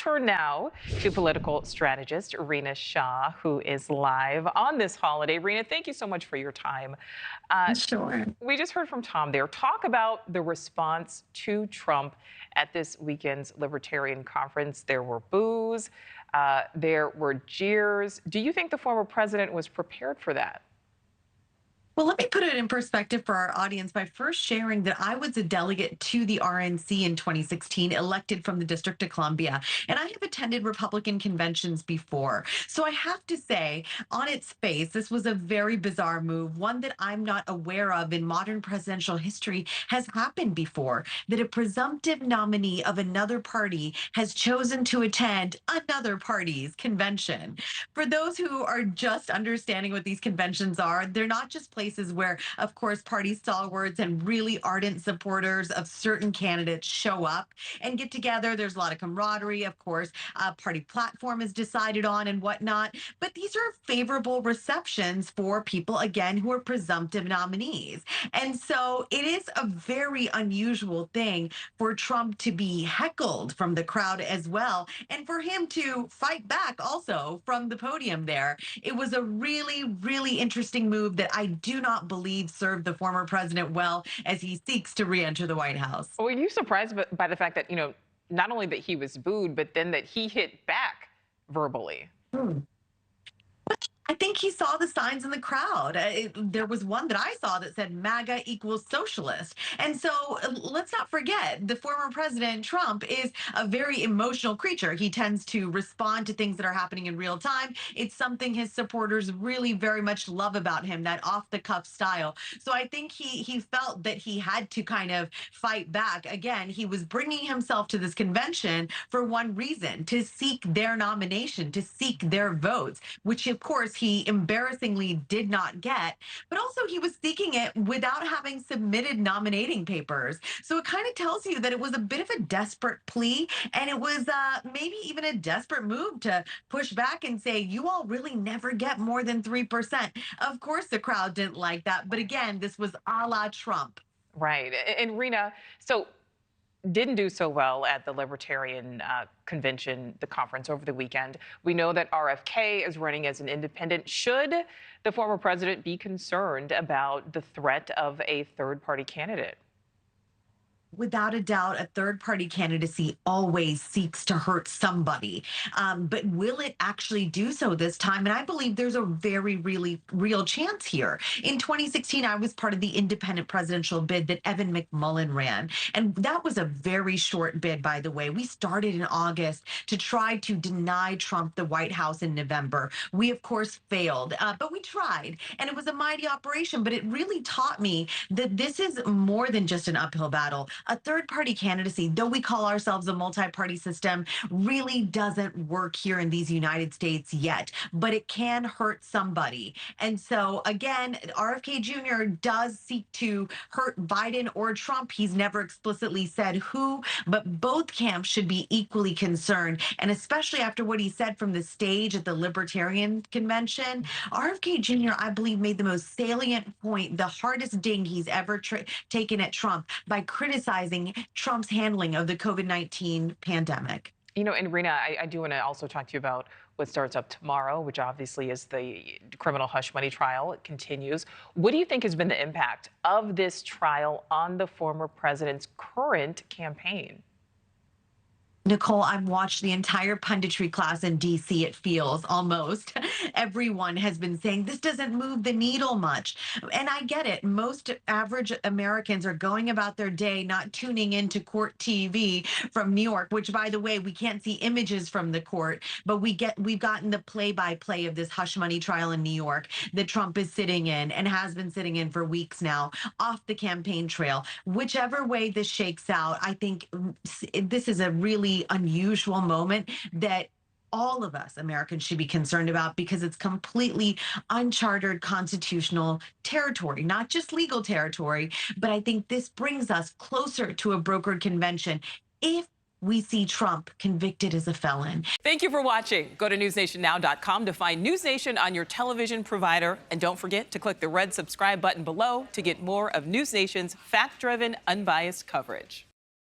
turn now to political strategist Rina Shah, who is live on this holiday. Rina, thank you so much for your time. Sure. We just heard from Tom there. Talk about the response to Trump at this weekend's Libertarian conference. There were boos, there were jeers. Do you think the former president was prepared for that? Well, let me put it in perspective for our audience by first sharing that I was a delegate to the RNC in 2016, elected from the District of Columbia, and I have attended Republican conventions before. So I have to say, on its face, this was a very bizarre move, one that I'm not aware of in modern presidential history has happened before, that a presumptive nominee of another party has chosen to attend another party's convention. For those who are just understanding what these conventions are, they're not just places where, of course, party stalwarts and really ardent supporters of certain candidates show up and get together. There's a lot of camaraderie, of course. Party platform is decided on and whatnot. But these are favorable receptions for people, again, who are presumptive nominees. And so it is a very unusual thing for Trump to be heckled from the crowd as well, and for him to fight back also from the podium there. It was a really, really interesting move that I do not believe served the former president well as he seeks to re-enter the White House. Were you surprised by the fact that, not only that he was booed, but then that he hit back verbally? I think he saw the signs in the crowd. There was one that I saw that said MAGA equals socialist. And so let's not forget, the former president, Trump, is a very emotional creature. He tends to respond to things that are happening in real time. It's something his supporters really very much love about him, that off-the-cuff style. So I think he felt that he had to kind of fight back. Again, he was bringing himself to this convention for one reason, to seek their nomination, to seek their votes, which, of course, he embarrassingly did not get, but also he was seeking it without having submitted nominating papers. So it kind of tells you that it was a bit of a desperate plea, and it was maybe even a desperate move to push back and say, you all really never get more than 3%. Of course, the crowd didn't like that. But again, this was a la Trump. Right. And Rina, so didn't do so well at the Libertarian Convention, the conference over the weekend. We know that RFK is running as an independent. Should the former president be concerned about the threat of a third-party candidate? Without a doubt, a third-party candidacy always seeks to hurt somebody. But will it actually do so this time? And I believe there's a very, really real chance here. In 2016, I was part of the independent presidential bid that Evan McMullin ran. And that was a very short bid, by the way. We started in August to try to deny Trump the White House in November. We, of course, failed, but we tried. And it was a mighty operation, but it really taught me that this is more than just an uphill battle. A third-party candidacy, though we call ourselves a multi-party system, really doesn't work here in these United States yet, but it can hurt somebody. And so, again, RFK Jr. does seek to hurt Biden or Trump. He's never explicitly said who, but both camps should be equally concerned. And especially after what he said from the stage at the Libertarian Convention, RFK Jr., I believe, made the most salient point, the hardest ding he's ever taken at Trump by criticizing Trump's handling of the COVID-19 pandemic. And Rina, I do want to also talk to you about what starts up tomorrow, which obviously is the criminal hush money trial. It continues. What do you think has been the impact of this trial on the former president's current campaign? Nichole, I've watched the entire punditry class in D.C., it feels, almost. Everyone has been saying this doesn't move the needle much. And I get it. Most average Americans are going about their day not tuning into court TV from New York, which, by the way, we can't see images from the court, but we've gotten the play-by-play of this hush money trial in New York that Trump is sitting in and has been sitting in for weeks now, off the campaign trail. Whichever way this shakes out, I think this is a really unusual moment that all of us Americans should be concerned about, because it's completely uncharted constitutional territory, not just legal territory. But I think this brings us closer to a brokered convention if we see Trump convicted as a felon. Thank you for watching. Go to newsnationnow.com to find News Nation on your television provider. And don't forget to click the red subscribe button below to get more of News Nation's fact-driven, unbiased coverage.